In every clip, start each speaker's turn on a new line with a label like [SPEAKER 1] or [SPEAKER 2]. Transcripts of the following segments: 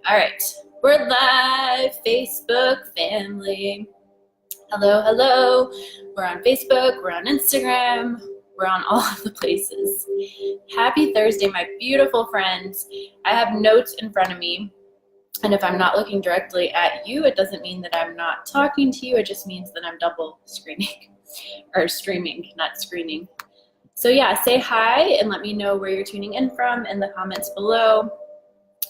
[SPEAKER 1] All right, we're live, Facebook family. Hello, hello. We're on Facebook, we're on Instagram, we're on all of the places. Happy Thursday, my beautiful friends. I have notes in front of me, and if I'm not looking directly at you, it doesn't mean that I'm not talking to you. It just means that I'm double screening, or streaming, not screening. So yeah, say hi and let me know where you're tuning in from in the comments below.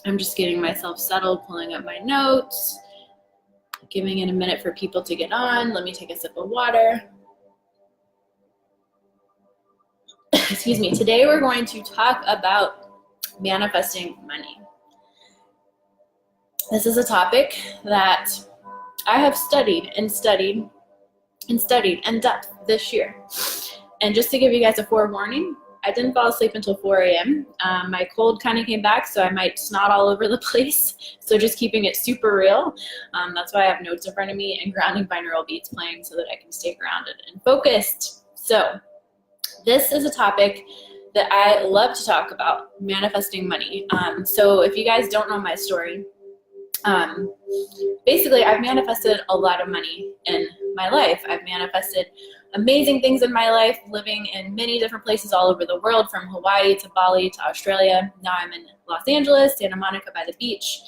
[SPEAKER 1] I'm just getting myself settled, pulling up my notes, giving it a minute for people to get on. Let me take a sip of water. Excuse me. Today we're going to talk about manifesting money. This is a topic that I have studied in depth this year. And just to give you guys a forewarning, I didn't fall asleep until 4 a.m. My cold kind of came back, so I might snot all over the place. So just keeping it super real. That's why I have notes in front of me and grounding binaural beats playing so that I can stay grounded and focused. So this is a topic that I love to talk about, manifesting money. So if you guys don't know my story, basically I've manifested a lot of money in my life. I've manifested amazing things in my life, living in many different places all over the world, from Hawaii to Bali to Australia. Now I'm in Los Angeles, Santa Monica by the beach.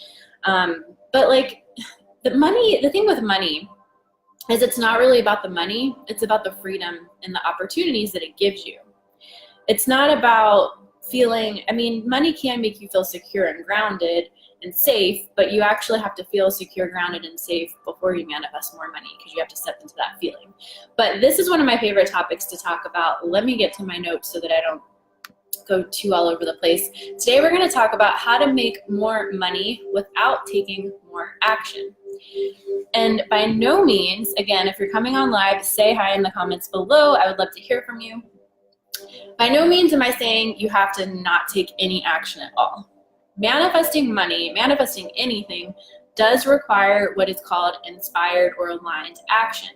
[SPEAKER 1] But like the thing with money is it's not really about the money, it's about the freedom and the opportunities that it gives you. It's not about feeling, money can make you feel secure and grounded and safe, but you actually have to feel secure, grounded, and safe before you manifest more money, because you have to step into that feeling. But this is one of my favorite topics to talk about. Let me get to my notes so that I don't go too all over the place. Today we're going to talk about how to make more money without taking more action. And by no means, again, if you're coming on live, say hi in the comments below. I would love to hear from you. By no means am I saying you have to not take any action at all. Manifesting money, manifesting anything, does require what is called inspired or aligned action.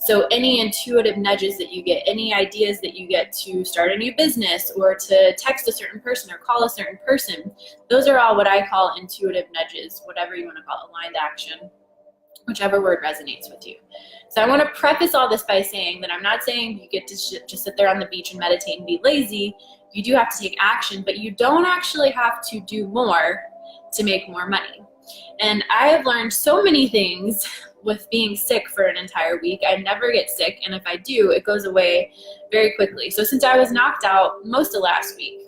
[SPEAKER 1] So any intuitive nudges that you get, any ideas that you get to start a new business or to text a certain person or call a certain person, those are all what I call intuitive nudges, whatever you want to call it, aligned action, whichever word resonates with you. So I want to preface all this by saying that I'm not saying you get to just sit there on the beach and meditate and be lazy. You do have to take action, but you don't actually have to do more to make more money. And I have learned so many things with being sick for an entire week. I never get sick, and if I do, it goes away very quickly. So since I was knocked out most of last week,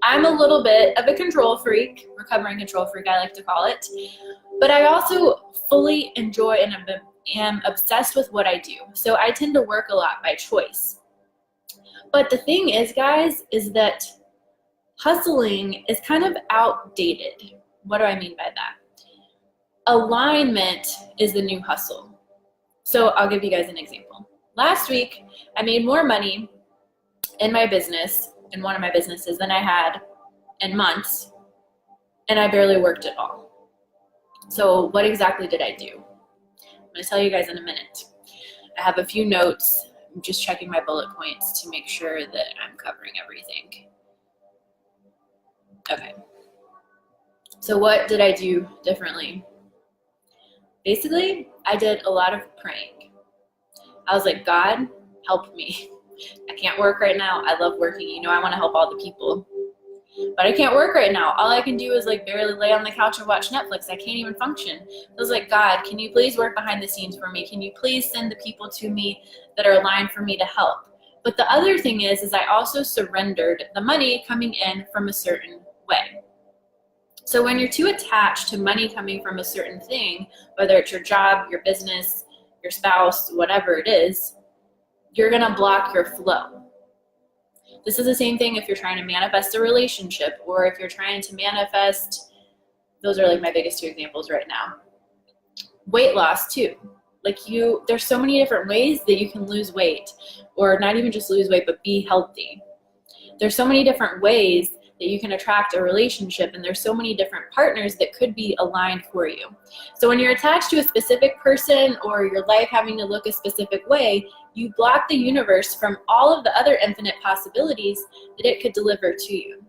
[SPEAKER 1] I'm a little bit of a control freak, recovering control freak, I like to call it. But I also fully enjoy and am obsessed with what I do. So I tend to work a lot by choice. But the thing is, guys, is that hustling is kind of outdated. What do I mean by that? Alignment is the new hustle. So I'll give you guys an example. Last week, I made more money in my business, in one of my businesses, than I had in months, and I barely worked at all. So what exactly did I do? I'm going to tell you guys in a minute. I have a few notes. I'm just checking my bullet points to make sure that I'm covering everything. Okay. So what did I do differently? Basically, I did a lot of praying. I was like, God, help me. I can't work right now. I love working. You know, I want to help all the people. But I can't work right now. All I can do is like barely lay on the couch and watch Netflix. I can't even function. I was like, God, can you please work behind the scenes for me? Can you please send the people to me that are aligned for me to help? But the other thing is I also surrendered the money coming in from a certain way. So when you're too attached to money coming from a certain thing, whether it's your job, your business, your spouse, whatever it is, you're going to block your flow. This is the same thing if you're trying to manifest a relationship, or if you're trying to manifest, those are like my biggest two examples right now. Weight loss too. There's so many different ways that you can lose weight, or not even just lose weight, but be healthy. There's so many different ways that you can attract a relationship, and there's so many different partners that could be aligned for you. So when you're attached to a specific person or your life having to look a specific way, you block the universe from all of the other infinite possibilities that it could deliver to you.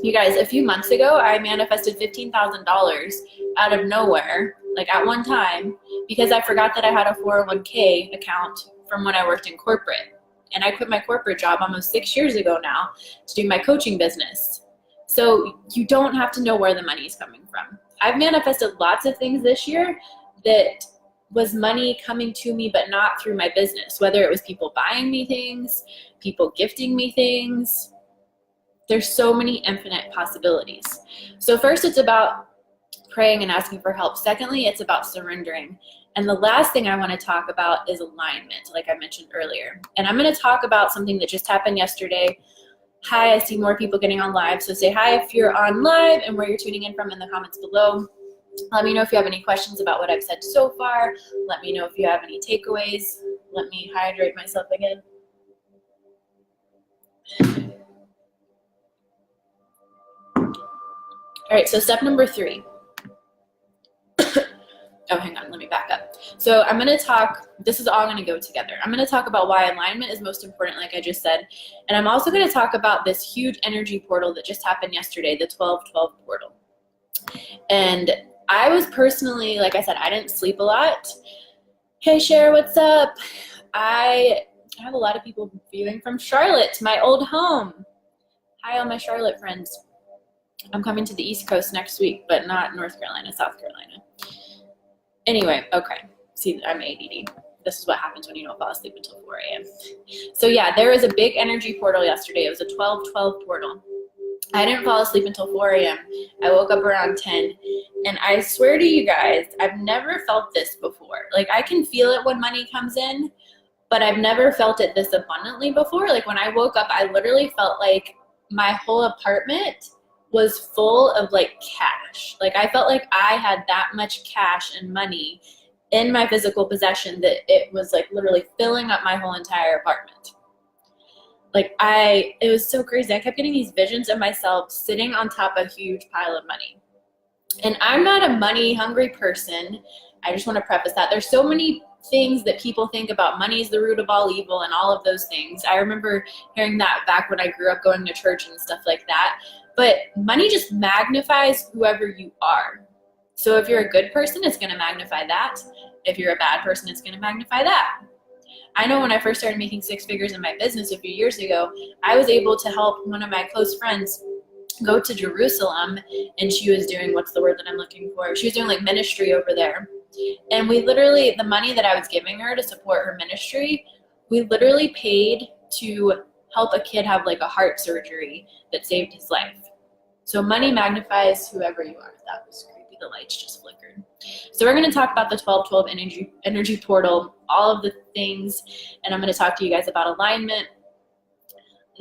[SPEAKER 1] You guys, a few months ago, I manifested $15,000 out of nowhere, like at one time, because I forgot that I had a 401k account from when I worked in corporate. And I quit my corporate job almost 6 years ago now to do my coaching business. So you don't have to know where the money is coming from. I've manifested lots of things this year that was money coming to me, but not through my business, whether it was people buying me things, people gifting me things. There's so many infinite possibilities. So first, it's about praying and asking for help. Secondly, it's about surrendering. And the last thing I want to talk about is alignment, like I mentioned earlier. And I'm going to talk about something that just happened yesterday. Hi, I see more people getting on live. So say hi if you're on live and where you're tuning in from in the comments below. Let me know if you have any questions about what I've said so far. Let me know if you have any takeaways. Let me hydrate myself again. All right, so step number 3. Oh, hang on, let me back up. So I'm going to talk, this is all going to go together. I'm going to talk about why alignment is most important, like I just said. And I'm also going to talk about this huge energy portal that just happened yesterday, the 12-12 portal. And I was personally, like I said, I didn't sleep a lot. Hey, Cher, what's up? I have a lot of people viewing from Charlotte, my old home. Hi, all my Charlotte friends. I'm coming to the East Coast next week, but not North Carolina, South Carolina. Anyway, okay. See, I'm ADD. This is what happens when you don't fall asleep until 4 a.m. So yeah, there was a big energy portal yesterday. It was a 12-12 portal. I didn't fall asleep until 4 a.m. I woke up around 10. And I swear to you guys, I've never felt this before. Like, I can feel it when money comes in, but I've never felt it this abundantly before. Like, when I woke up, I literally felt like my whole apartment was full of like cash. Like, I felt like I had that much cash and money in my physical possession that it was like literally filling up my whole entire apartment. Like, it was so crazy. I kept getting these visions of myself sitting on top of a huge pile of money. And I'm not a money hungry person. I just want to preface that. There's so many things that people think about. Money is the root of all evil and all of those things. I remember hearing that back when I grew up going to church and stuff like that. But money just magnifies whoever you are. So if you're a good person, it's going to magnify that. If you're a bad person, it's going to magnify that. I know when I first started making 6 figures in my business a few years ago, I was able to help one of my close friends go to Jerusalem, and she was doing, what's the word that I'm looking for? She was doing like ministry over there. And we literally, the money that I was giving her to support her ministry, we literally paid to help a kid have like a heart surgery that saved his life. So money magnifies whoever you are. That was creepy. The lights just flickered. So we're going to talk about the 12-12 energy portal, all of the things, and I'm going to talk to you guys about alignment.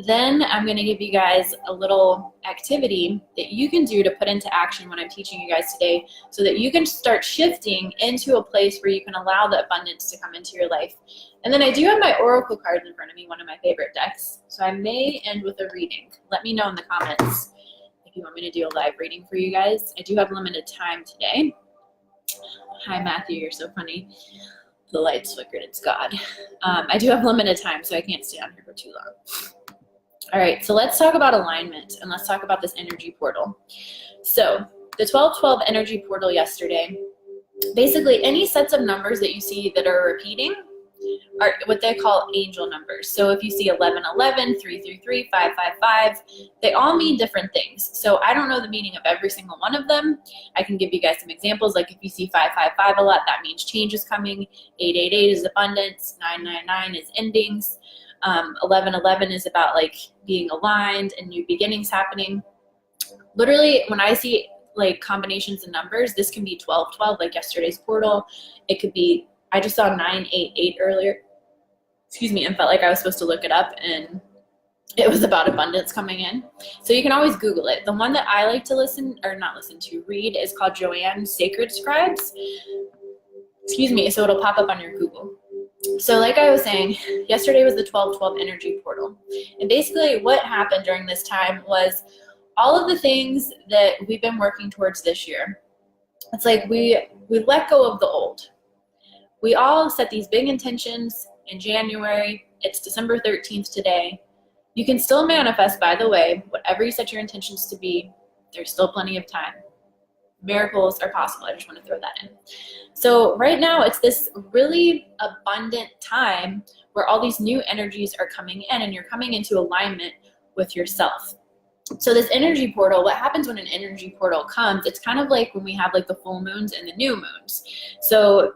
[SPEAKER 1] Then I'm going to give you guys a little activity that you can do to put into action what I'm teaching you guys today, so that you can start shifting into a place where you can allow the abundance to come into your life. And then I do have my oracle cards in front of me, one of my favorite decks. So I may end with a reading. Let me know in the comments if you want me to do a live reading for you guys. I do have limited time today. Hi, Matthew, you're so funny. The lights flickered, it's God. I do have limited time, so I can't stay on here for too long. All right, so let's talk about alignment, and let's talk about this energy portal. So the 12-12 energy portal yesterday, basically any sets of numbers that you see that are repeating are what they call angel numbers. So if you see 1111, 333, 555, they all mean different things. So I don't know the meaning of every single one of them. I can give you guys some examples. Like if you see 555 a lot, that means change is coming. 888 is abundance. 999 is endings. 1111 is about like being aligned and new beginnings happening. Literally, when I see like combinations of numbers, this can be 1212, like yesterday's portal. It could be, I just saw 988 earlier, and felt like I was supposed to look it up, and it was about abundance coming in. So you can always Google it. The one that I like to read is called Joanne's Sacred Scribes. So it'll pop up on your Google. So like I was saying, yesterday was the 12-12 energy portal. And basically what happened during this time was all of the things that we've been working towards this year. It's like we let go of the old. We all set these big intentions in January. It's December 13th today. You can still manifest, by the way, whatever you set your intentions to be. There's still plenty of time. Miracles are possible. I just want to throw that in. So right now, it's this really abundant time where all these new energies are coming in, and you're coming into alignment with yourself. So this energy portal, what happens when an energy portal comes, it's kind of like when we have like the full moons and the new moons. So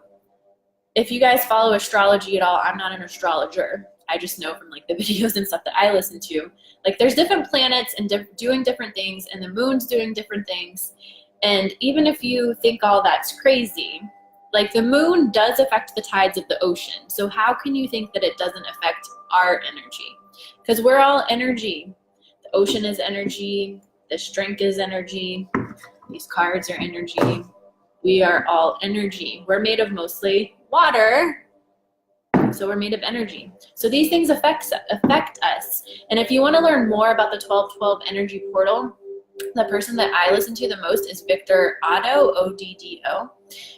[SPEAKER 1] if you guys follow astrology at all, I'm not an astrologer. I just know from like the videos and stuff that I listen to, like there's different planets and doing different things, and the moon's doing different things. And even if you think all that's crazy, like the moon does affect the tides of the ocean. So how can you think that it doesn't affect our energy? Because we're all energy. The ocean is energy. This drink is energy. These cards are energy. We are all energy. We're made of mostly water. So we're made of energy. So these things affect us. And if you want to learn more about the 1212 energy portal, the person that I listen to the most is Victor Oddo, O-D-D-O.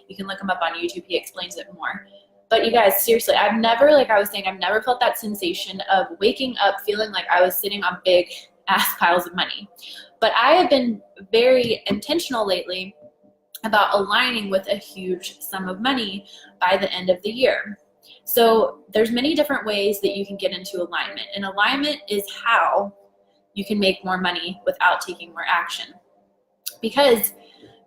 [SPEAKER 1] You can look him up on YouTube. He explains it more. But you guys, seriously, I've never, like I was saying, I've never felt that sensation of waking up feeling like I was sitting on big ass piles of money. But I have been very intentional lately about aligning with a huge sum of money by the end of the year. So there's many different ways that you can get into alignment. And alignment is how you can make more money without taking more action. Because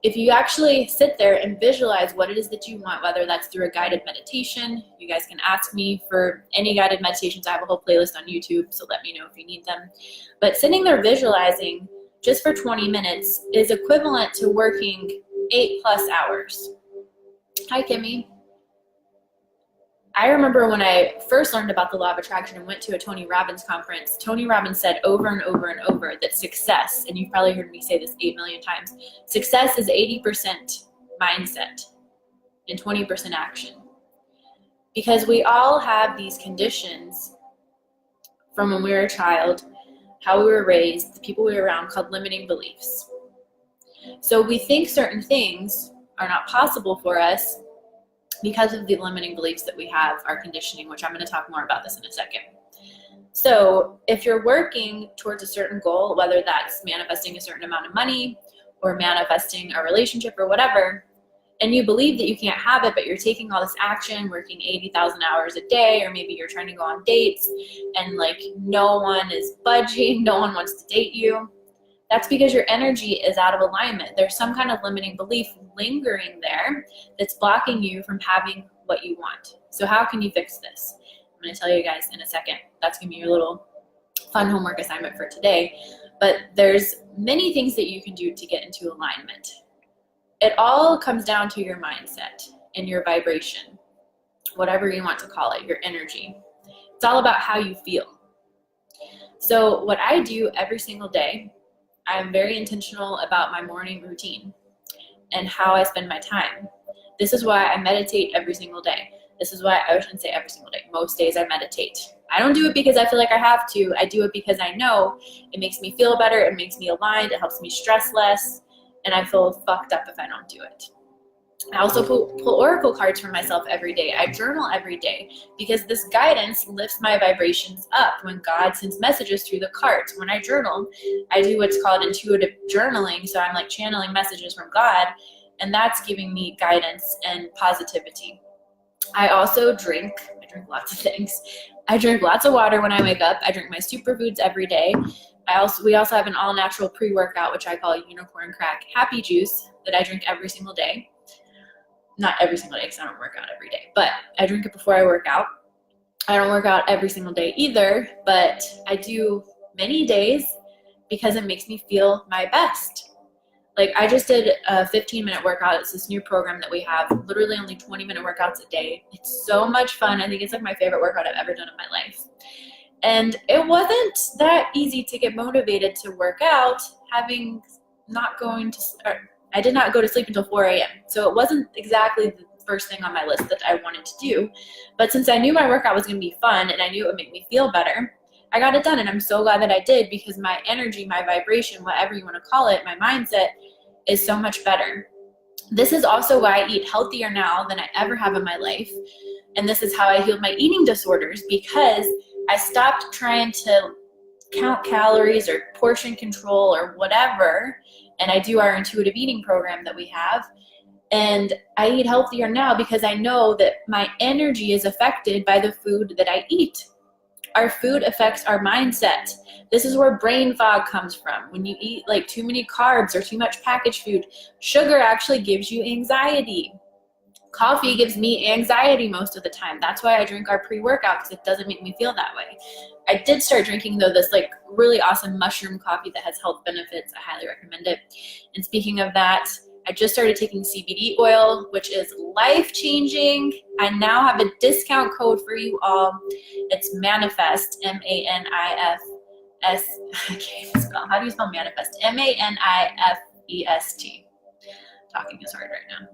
[SPEAKER 1] if you actually sit there and visualize what it is that you want, whether that's through a guided meditation, you guys can ask me for any guided meditations. I have a whole playlist on YouTube, so let me know if you need them. But sitting there visualizing just for 20 minutes is equivalent to working 8+ hours. Hi, Kimmy. I remember when I first learned about the law of attraction and went to a Tony Robbins conference, Tony Robbins said over and over and over that success, and you've probably heard me say this 8 million times, success is 80% mindset and 20% action. Because we all have these conditions from when we were a child, how we were raised, the people we were around, called limiting beliefs. So we think certain things are not possible for us because of the limiting beliefs that we have, our conditioning, which I'm going to talk more about this in a second. So if you're working towards a certain goal, whether that's manifesting a certain amount of money or manifesting a relationship or whatever, and you believe that you can't have it, but you're taking all this action, working 80,000 hours a day, or maybe you're trying to go on dates and like no one is budging, no one wants to date you, that's because your energy is out of alignment. There's some kind of limiting belief lingering there that's blocking you from having what you want. So how can you fix this? I'm going to tell you guys in a second. That's going to be your little fun homework assignment for today. But there's many things that you can do to get into alignment. It all comes down to your mindset and your vibration, whatever you want to call it, your energy. It's all about how you feel. So what I do every single day, I'm very intentional about my morning routine and how I spend my time. This is why I meditate every single day. This is why I shouldn't say every single day. Most days I meditate. I don't do it because I feel like I have to. I do it because I know it makes me feel better. It makes me aligned. It helps me stress less. And I feel fucked up if I don't do it. I also pull oracle cards for myself every day. I journal every day because this guidance lifts my vibrations up when God sends messages through the cards. When I journal, I do what's called intuitive journaling. So I'm like channeling messages from God, and that's giving me guidance and positivity. I also drink. I drink lots of things. I drink lots of water when I wake up. I drink my superfoods every day. We also have an all-natural pre-workout, which I call Unicorn Crack Happy Juice, that I drink every single day. Not every single day because I don't work out every day, but I drink it before I work out. I don't work out every single day either, but I do many days because it makes me feel my best. Like I just did a 15-minute workout. It's this new program that we have, literally only 20-minute workouts a day. It's so much fun. I think it's like my favorite workout I've ever done in my life. And it wasn't that easy to get motivated to work out, I did not go to sleep until 4 a.m. So it wasn't exactly the first thing on my list that I wanted to do. But since I knew my workout was going to be fun and I knew it would make me feel better, I got it done. And I'm so glad that I did because my energy, my vibration, whatever you want to call it, my mindset is so much better. This is also why I eat healthier now than I ever have in my life. And this is how I healed my eating disorders because I stopped trying to count calories or portion control or whatever. And I do our intuitive eating program that we have. And I eat healthier now because I know that my energy is affected by the food that I eat. Our food affects our mindset. This is where brain fog comes from. When you eat like too many carbs or too much packaged food, sugar actually gives you anxiety. Coffee gives me anxiety most of the time. That's why I drink our pre-workout, because it doesn't make me feel that way. I did start drinking though this like really awesome mushroom coffee that has health benefits. I highly recommend it. And speaking of that, I just started taking CBD oil, which is life-changing. I now have a discount code for you all. It's Manifest, M-A-N-I-F-S. I can't even spell. How do you spell manifest? M-A-N-I-F-E-S-T. Talking is hard right now.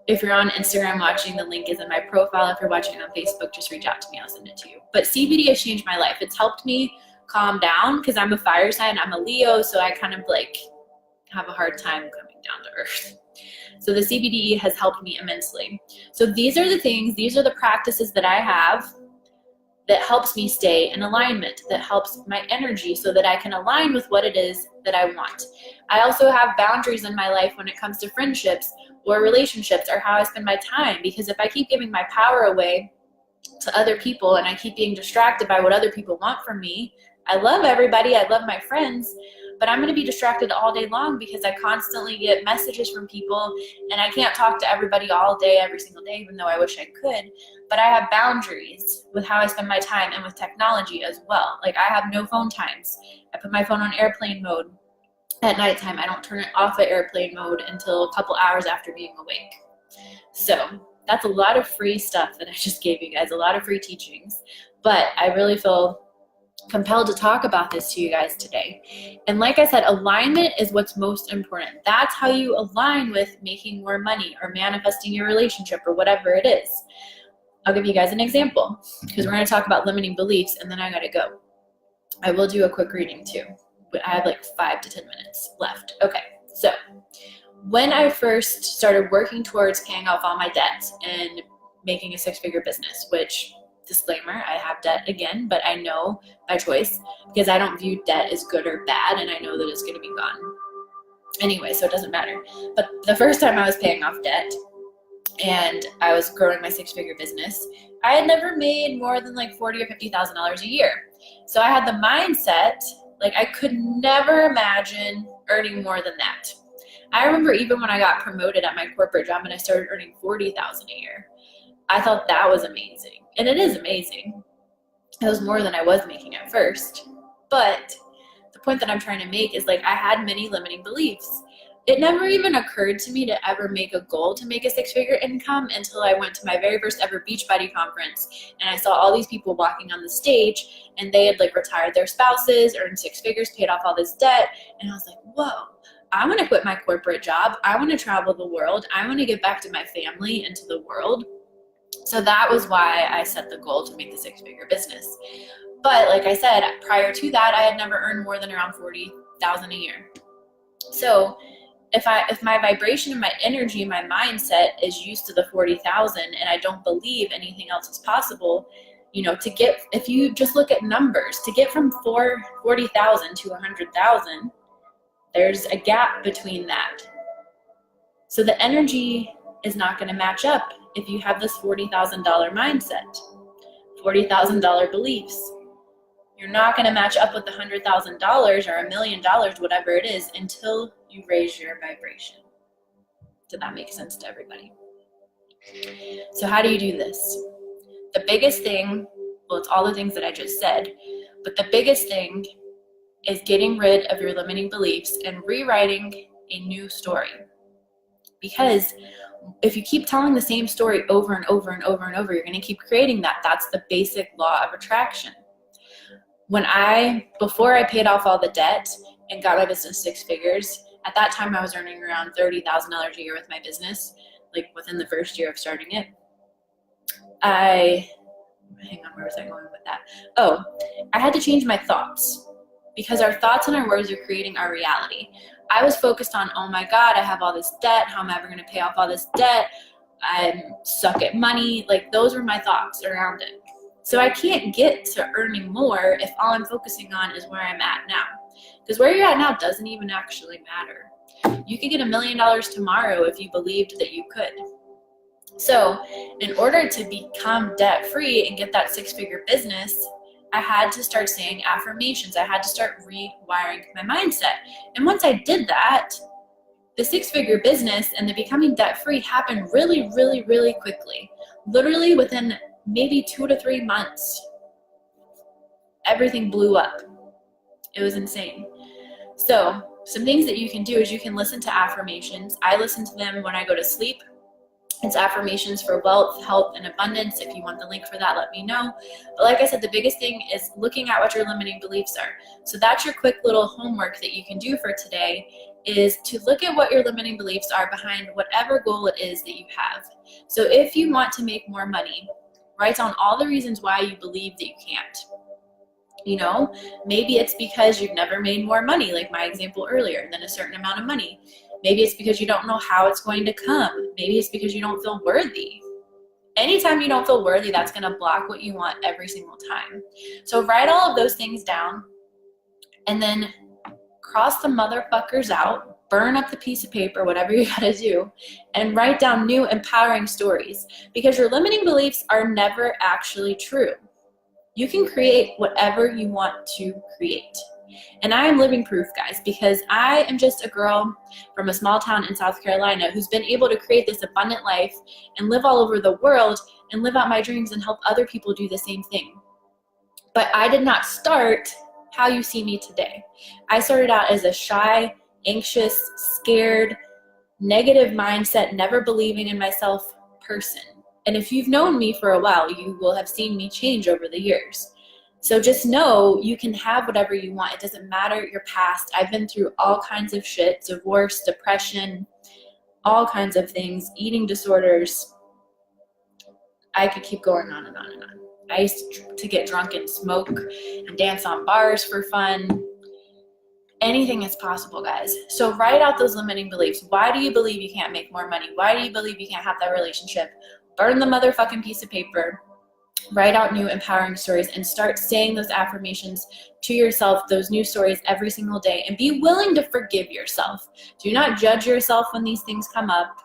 [SPEAKER 1] If you're on Instagram watching, the link is in my profile. If you're watching on Facebook, just reach out to me. I'll send it to you. But CBD has changed my life. It's helped me calm down because I'm a fire sign. I'm a Leo, so I kind of like have a hard time coming down to earth. So the CBD has helped me immensely. So these are the things, these are the practices that I have that helps me stay in alignment, that helps my energy so that I can align with what it is that I want. I also have boundaries in my life when it comes to friendships or relationships or how I spend my time, because if I keep giving my power away to other people and I keep being distracted by what other people want from me, I love everybody, I love my friends, but I'm going to be distracted all day long because I constantly get messages from people and I can't talk to everybody all day, every single day, even though I wish I could. But I have boundaries with how I spend my time and with technology as well. Like I have no phone times. I put my phone on airplane mode at nighttime. I don't turn it off at airplane mode until a couple hours after being awake. So that's a lot of free stuff that I just gave you guys, a lot of free teachings. But I really feel compelled to talk about this to you guys today. And like I said, alignment is what's most important. That's how you align with making more money or manifesting your relationship or whatever it is. I'll give you guys an example because we're going to talk about limiting beliefs and then I got to go. I will do a quick reading too, but I have like 5 to 10 minutes left. Okay, so when I first started working towards paying off all my debt and making a 6-figure business, which, disclaimer, I have debt again, but I know by choice because I don't view debt as good or bad, and I know that it's going to be gone anyway, so it doesn't matter. But the first time I was paying off debt and I was growing my 6-figure business, I had never made more than like $40,000 or $50,000 a year. So I had the mindset, like I could never imagine earning more than that. I remember even when I got promoted at my corporate job and I started earning $40,000 a year, I thought that was amazing. And it is amazing. It was more than I was making at first. But the point that I'm trying to make is like I had many limiting beliefs. It never even occurred to me to ever make a goal to make a 6-figure income until I went to my very first ever Beachbody conference and I saw all these people walking on the stage and they had like retired their spouses, earned 6 figures, paid off all this debt. And I was like, whoa, I want to quit my corporate job. I want to travel the world. I want to get back to my family and to the world. So that was why I set the goal to make the 6-figure business. But like I said, prior to that, I had never earned more than around $40,000 a year. So if my vibration and my energy and my mindset is used to the 40,000 and I don't believe anything else is possible, you know, if you just look at numbers, to get from 40,000 to 100,000, there's a gap between that. So the energy is not going to match up if you have this $40,000 mindset, $40,000 beliefs. You're not going to match up with the $100,000 or $1 million, whatever it is, until you raise your vibration. Did that make sense to everybody? So how do you do this? The biggest thing, well, it's all the things that I just said, but the biggest thing is getting rid of your limiting beliefs and rewriting a new story. Because if you keep telling the same story over and over and over and over, you're going to keep creating that. That's the basic law of attraction. Before I paid off all the debt and got my business 6 figures, at that time I was earning around $30,000 a year with my business, like within the first year of starting it. Hang on, where was I going with that? Oh, I had to change my thoughts because our thoughts and our words are creating our reality. I was focused on, oh my God, I have all this debt. How am I ever going to pay off all this debt? I suck at money. Like those were my thoughts around it. So I can't get to earning more if all I'm focusing on is where I'm at now. Because where you're at now doesn't even actually matter. You could get $1 million tomorrow if you believed that you could. So in order to become debt-free and get that 6-figure business, I had to start saying affirmations. I had to start rewiring my mindset. And once I did that, the 6-figure business and the becoming debt-free happened really, really, really quickly. Literally within maybe 2 to 3 months, everything blew up. It was insane. So some things that you can do is you can listen to affirmations. I listen to them when I go to sleep. It's affirmations for wealth, health, and abundance. If you want the link for that, let me know. But like I said, the biggest thing is looking at what your limiting beliefs are. So that's your quick little homework that you can do for today, is to look at what your limiting beliefs are behind whatever goal it is that you have. So if you want to make more money, write down all the reasons why you believe that you can't. You know, maybe it's because you've never made more money, like my example earlier, than a certain amount of money. Maybe it's because you don't know how it's going to come. Maybe it's because you don't feel worthy. Anytime you don't feel worthy, that's going to block what you want every single time. So write all of those things down and then cross the motherfuckers out, burn up the piece of paper, whatever you got to do, and write down new empowering stories, because your limiting beliefs are never actually true. You can create whatever you want to create. And I am living proof, guys, because I am just a girl from a small town in South Carolina who's been able to create this abundant life and live all over the world and live out my dreams and help other people do the same thing. But I did not start how you see me today. I started out as a shy, anxious, scared, negative mindset, never believing in myself person. And if you've known me for a while, you will have seen me change over the years. So just know you can have whatever you want. It doesn't matter your past. I've been through all kinds of shit, divorce, depression, all kinds of things, eating disorders. I could keep going on and on and on. I used to get drunk and smoke and dance on bars for fun. Anything is possible, guys. So write out those limiting beliefs. Why do you believe you can't make more money? Why do you believe you can't have that relationship? Burn the motherfucking piece of paper. Write out new empowering stories and start saying those affirmations to yourself, those new stories every single day, and be willing to forgive yourself. Do not judge yourself when these things come up.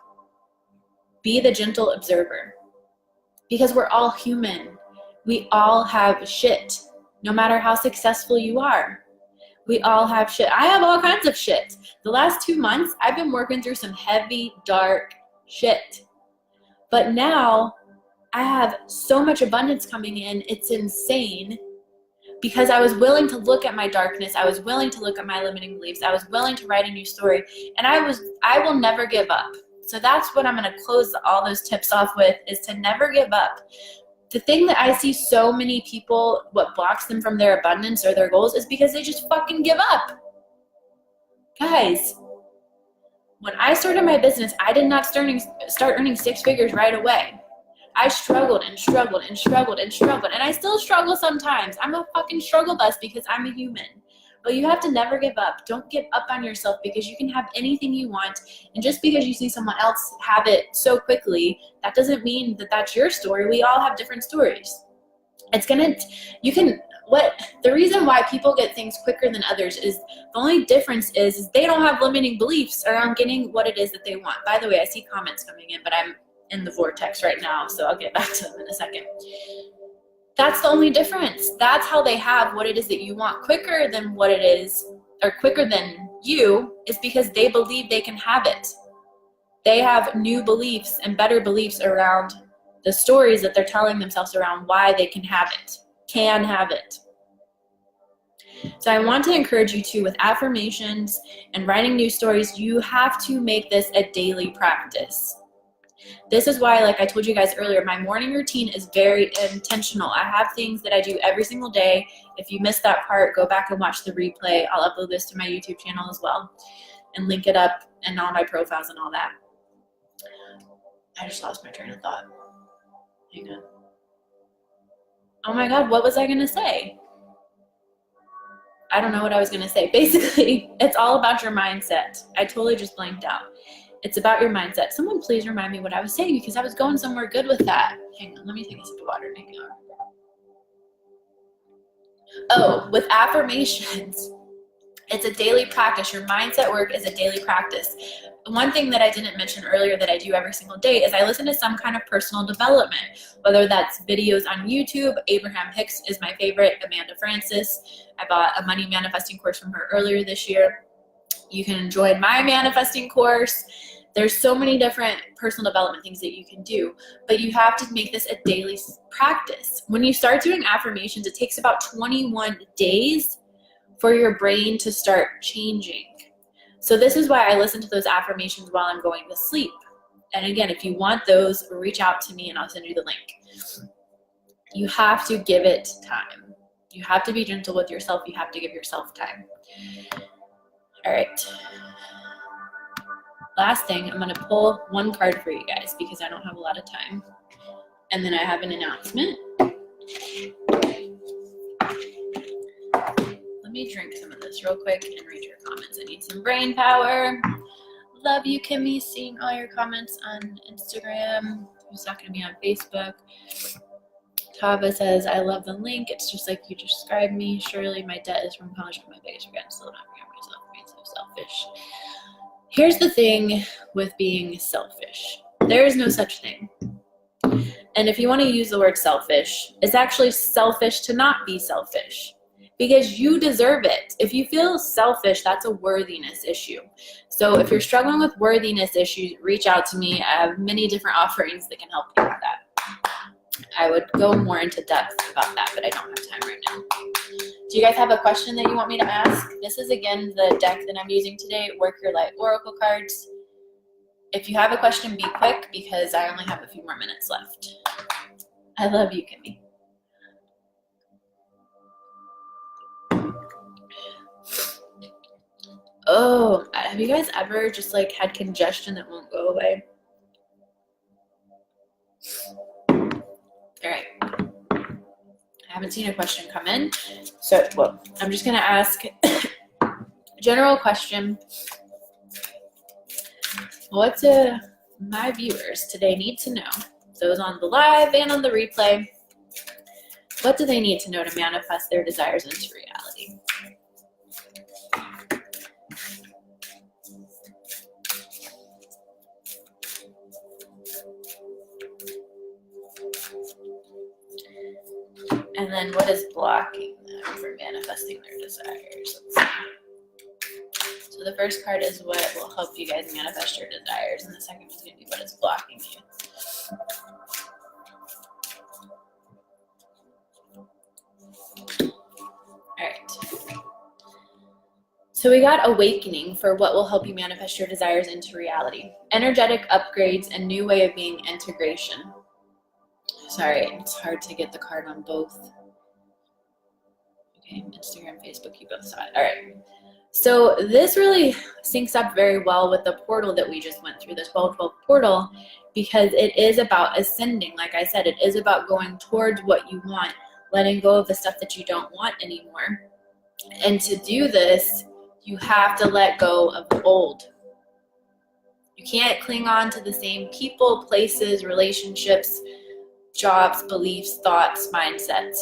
[SPEAKER 1] Be the gentle observer, because we're all human. We all have shit, no matter how successful you are. We all have shit. I have all kinds of shit. The last 2 months, I've been working through some heavy, dark shit. But now, I have so much abundance coming in, it's insane, because I was willing to look at my darkness, I was willing to look at my limiting beliefs, I was willing to write a new story, and I will never give up. So that's what I'm going to close all those tips off with, is to never give up. The thing that I see so many people, what blocks them from their abundance or their goals, is because they just fucking give up. Guys, when I started my business, I did not start earning 6 figures right away. I struggled and struggled and struggled and struggled, and I still struggle sometimes. I'm a fucking struggle bus because I'm a human. But you have to never give up. Don't give up on yourself, because you can have anything you want, and just because you see someone else have it so quickly, that doesn't mean that that's your story. We all have different stories. The reason why people get things quicker than others is, the only difference is they don't have limiting beliefs around getting what it is that they want. By the way, I see comments coming in, but I'm in the vortex right now, so I'll get back to them in a second. That's the only difference. That's how they have what it is that you want quicker than what it is, or quicker than you, is because they believe they can have it. They have new beliefs and better beliefs around the stories that they're telling themselves around why they can have it. So I want to encourage you to, with affirmations and writing new stories, you have to make this a daily practice. This is why, like I told you guys earlier, my morning routine is very intentional. I have things that I do every single day. If you missed that part, go back and watch the replay. I'll upload this to my YouTube channel as well and link it up and all my profiles and all that. I just lost my train of thought. Hang on. Oh my God, what was I going to say? I don't know what I was going to say. Basically, it's all about your mindset. I totally just blanked out. It's about your mindset. Someone please remind me what I was saying, because I was going somewhere good with that. Hang on, let me take a sip of water. Hang on. Oh, with affirmations, it's a daily practice. Your mindset work is a daily practice. One thing that I didn't mention earlier that I do every single day is I listen to some kind of personal development, whether that's videos on YouTube. Abraham Hicks is my favorite, Amanda Francis. I bought a money manifesting course from her earlier this year. You can join my manifesting course. There's so many different personal development things that you can do, but you have to make this a daily practice. When you start doing affirmations, it takes about 21 days for your brain to start changing. So this is why I listen to those affirmations while I'm going to sleep. And again, if you want those, reach out to me and I'll send you the link. You have to give it time. You have to be gentle with yourself. You have to give yourself time. All right. Last thing, I'm going to pull one card for you guys because I don't have a lot of time. And then I have an announcement. Let me drink some of this real quick and read your comments. I need some brain power. Love you, Kimmy, seeing all your comments on Instagram. Who's talking to me on Facebook? Tava says, I love the link. It's just like you described me. Surely my debt is from college, but my biggest regret is still not forgetting myself for being so selfish. Here's the thing with being selfish. There is no such thing. And if you want to use the word selfish, it's actually selfish to not be selfish because you deserve it. If you feel selfish, that's a worthiness issue. So if you're struggling with worthiness issues, reach out to me. I have many different offerings that can help you with that. I would go more into depth about that, but I don't have time right now. Do you guys have a question that you want me to ask? This is, again, the deck that I'm using today, Work Your Light Oracle cards. If you have a question, be quick because I only have a few more minutes left. I love you, Kimmy. Oh, have you guys ever just like had congestion that won't go away? All right. I haven't seen a question come in. So, well, I'm just going to ask a general question. What do my viewers today need to know? Those on the live and on the replay. What do they need to know to manifest their desires into reality? And then what is blocking them for manifesting their desires? So the first card is what will help you guys manifest your desires, and the second is going to be what is blocking you. All right. So we got awakening for what will help you manifest your desires into reality. Energetic upgrades and new way of being integration. Sorry, it's hard to get the card on both. Okay, Instagram, Facebook, you both saw it. All right. So this really syncs up very well with the portal that we just went through, the 12-12 portal, because it is about ascending. Like I said, it is about going towards what you want, letting go of the stuff that you don't want anymore. And to do this, you have to let go of the old. You can't cling on to the same people, places, relationships, jobs, beliefs, thoughts, mindsets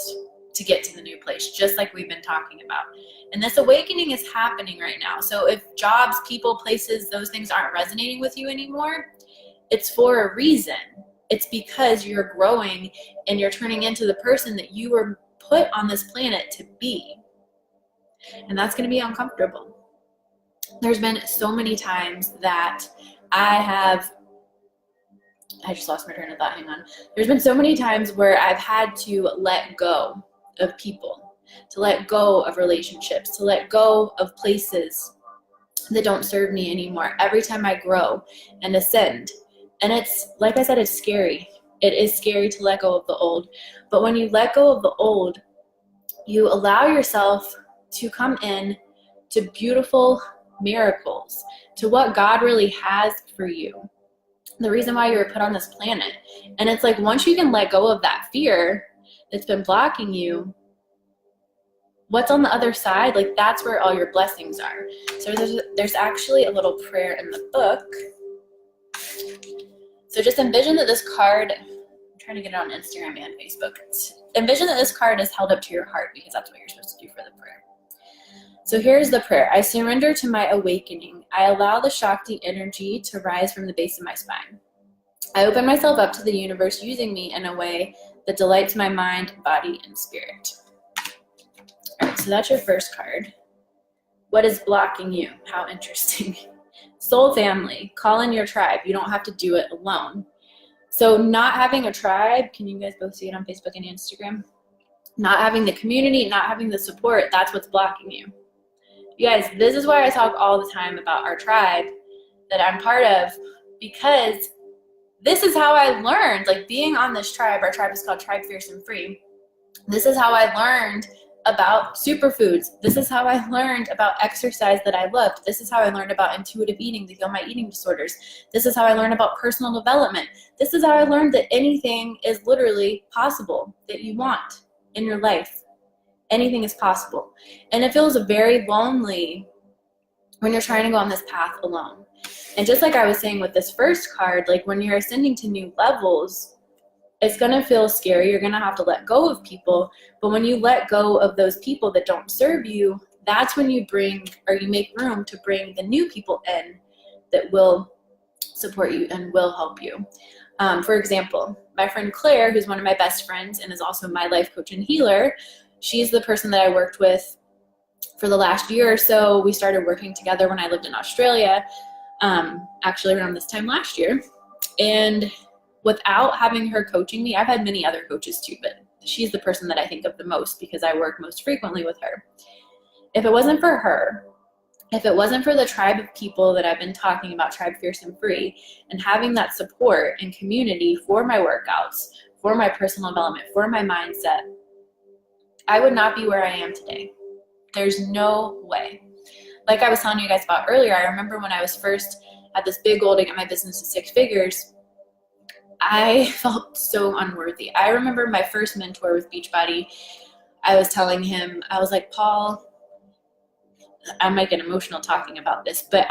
[SPEAKER 1] to get to the new place, just like we've been talking about. And this awakening is happening right now. So if jobs, people, places, those things aren't resonating with you anymore, it's for a reason. It's because you're growing and you're turning into the person that you were put on this planet to be. And that's going to be uncomfortable. There's been so many times that I just lost my train of thought, hang on. There's been so many times where I've had to let go of people, to let go of relationships, to let go of places that don't serve me anymore every time I grow and ascend. And it's, like I said, it's scary. It is scary to let go of the old. But when you let go of the old, you allow yourself to come in to beautiful miracles, to what God really has for you. The reason why you were put on this planet. And it's like once you can let go of that fear that's been blocking you, what's on the other side, like that's where all your blessings are. So there's actually a little prayer in the book. So just envision that this card trying to get it on Instagram and Facebook. Envision that this card is held up to your heart because that's what you're supposed to do for the prayer. So here's the prayer. I surrender to my awakening. I allow the Shakti energy to rise from the base of my spine. I open myself up to the universe using me in a way that delights my mind, body, and spirit. All right, so that's your first card. What is blocking you? How interesting. Soul family, call in your tribe. You don't have to do it alone. So not having a tribe, can you guys both see it on Facebook and Instagram? Not having the community, not having the support, that's what's blocking you. You guys, this is why I talk all the time about our tribe that I'm part of, because this is how I learned, like being on this tribe. Our tribe is called Tribe Fierce and Free. This is how I learned about superfoods. This is how I learned about exercise that I loved. This is how I learned about intuitive eating to heal my eating disorders. This is how I learned about personal development. This is how I learned that anything is literally possible that you want in your life. Anything is possible. And it feels very lonely when you're trying to go on this path alone. And just like I was saying with this first card, like when you're ascending to new levels, it's going to feel scary. You're going to have to let go of people. But when you let go of those people that don't serve you, that's when you bring, or you make room to bring the new people in that will support you and will help you. For example, my friend Claire, who's one of my best friends and is also my life coach and healer, she's the person that I worked with for the last year or so. We started working together when I lived in Australia, actually around this time last year. And without having her coaching me, I've had many other coaches too, but she's the person that I think of the most because I work most frequently with her. If it wasn't for her, if it wasn't for the tribe of people that I've been talking about, Tribe Fierce and Free, and having that support and community for my workouts, for my personal development, for my mindset, I would not be where I am today. There's no way. Like I was telling you guys about earlier, I remember when I was first at this big goal to get my business to 6 figures, I felt so unworthy. I remember my first mentor with Beachbody, I was telling him, I was like, Paul, I might get emotional talking about this, but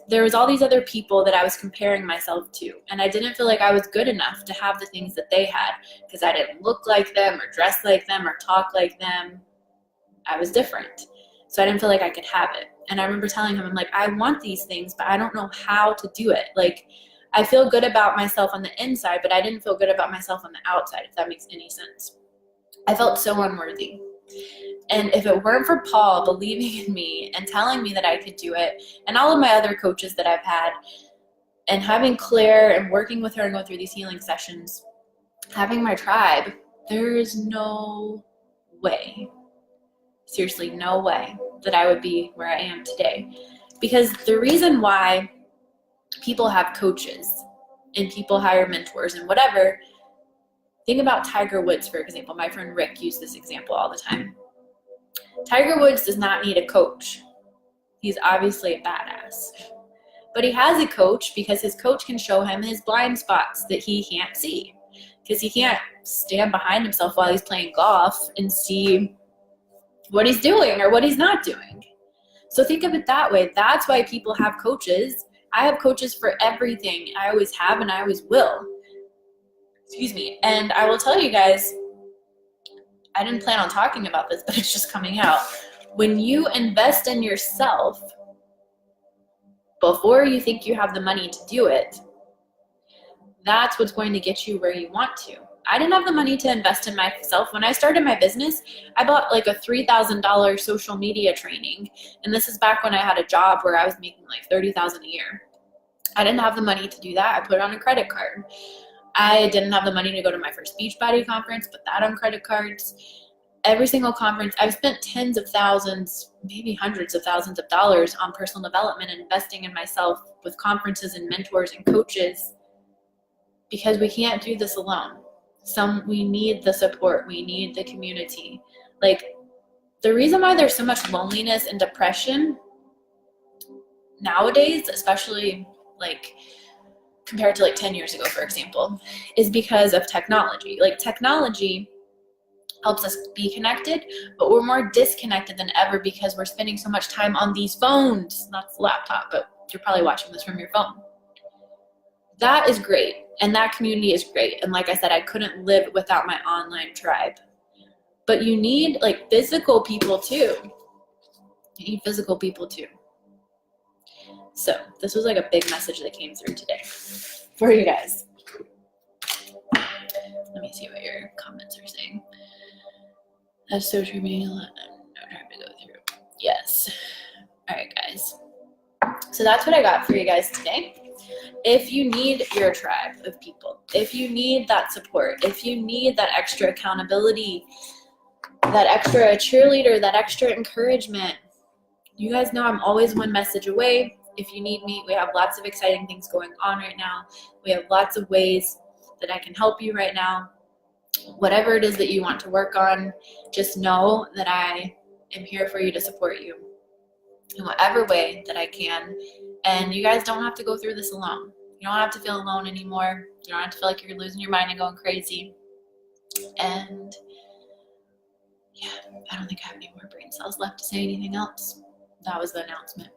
[SPEAKER 1] there was all these other people that I was comparing myself to, and I didn't feel like I was good enough to have the things that they had because I didn't look like them or dress like them or talk like them. I was different. So I didn't feel like I could have it. And I remember telling him, I'm like, I want these things, but I don't know how to do it. Like, I feel good about myself on the inside, but I didn't feel good about myself on the outside, if that makes any sense. I felt so unworthy. And if it weren't for Paul believing in me and telling me that I could do it, and all of my other coaches that I've had, and having Claire and working with her and going through these healing sessions, having my tribe, there is no way, seriously, no way that I would be where I am today. Because the reason why people have coaches and people hire mentors and whatever, think about Tiger Woods, for example. My friend Rick used this example all the time. Tiger Woods does not need a coach. He's obviously a badass. But he has a coach because his coach can show him his blind spots that he can't see. Because he can't stand behind himself while he's playing golf and see what he's doing or what he's not doing. So think of it that way. That's why people have coaches. I have coaches for everything. I always have and I always will. Excuse me. And I will tell you guys, I didn't plan on talking about this, but it's just coming out. When you invest in yourself before you think you have the money to do it, that's what's going to get you where you want to. I didn't have the money to invest in myself. When I started my business, I bought like a $3,000 social media training. And this is back when I had a job where I was making like $30,000 a year. I didn't have the money to do that. I put it on a credit card. I didn't have the money to go to my first Beachbody conference, put that on credit cards. Every single conference, I've spent tens of thousands, maybe hundreds of thousands of dollars on personal development and investing in myself with conferences and mentors and coaches, because we can't do this alone. We need the support. We need the community. Like, the reason why there's so much loneliness and depression nowadays, especially like compared to like 10 years ago, for example, is because of technology. Like, technology helps us be connected, but we're more disconnected than ever because we're spending so much time on these phones. Not the laptop, but you're probably watching this from your phone. That is great. And that community is great. And like I said, I couldn't live without my online tribe. But you need like physical people too. You need physical people too. So this was like a big message that came through today for you guys. Let me see what your comments are saying. That's so true. Meaning a lot. No time to go through. Yes. All right, guys. So that's what I got for you guys today. If you need your tribe of people, if you need that support, if you need that extra accountability, that extra cheerleader, that extra encouragement, you guys know I'm always one message away. If you need me, we have lots of exciting things going on right now. We have lots of ways that I can help you right now. Whatever it is that you want to work on, just know that I am here for you to support you in whatever way that I can. And you guys don't have to go through this alone. You don't have to feel alone anymore. You don't have to feel like you're losing your mind and going crazy. And yeah, I don't think I have any more brain cells left to say anything else. That was the announcement.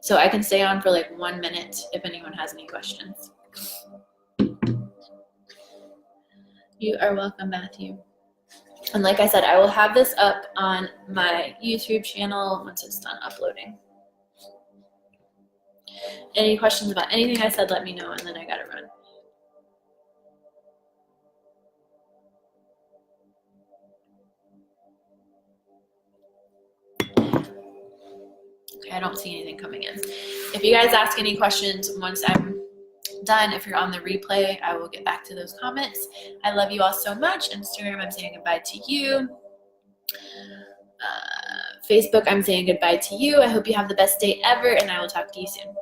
[SPEAKER 1] So I can stay on for like 1 minute if anyone has any questions. You are welcome, Matthew. And like I said, I will have this up on my YouTube channel once it's done uploading. Any questions about anything I said, let me know, and then I gotta run. Okay, I don't see anything coming in. If you guys ask any questions once I'm done, if you're on the replay, I will get back to those comments. I love you all so much. Instagram, I'm saying goodbye to you. Facebook, I'm saying goodbye to you. I hope you have the best day ever, and I will talk to you soon.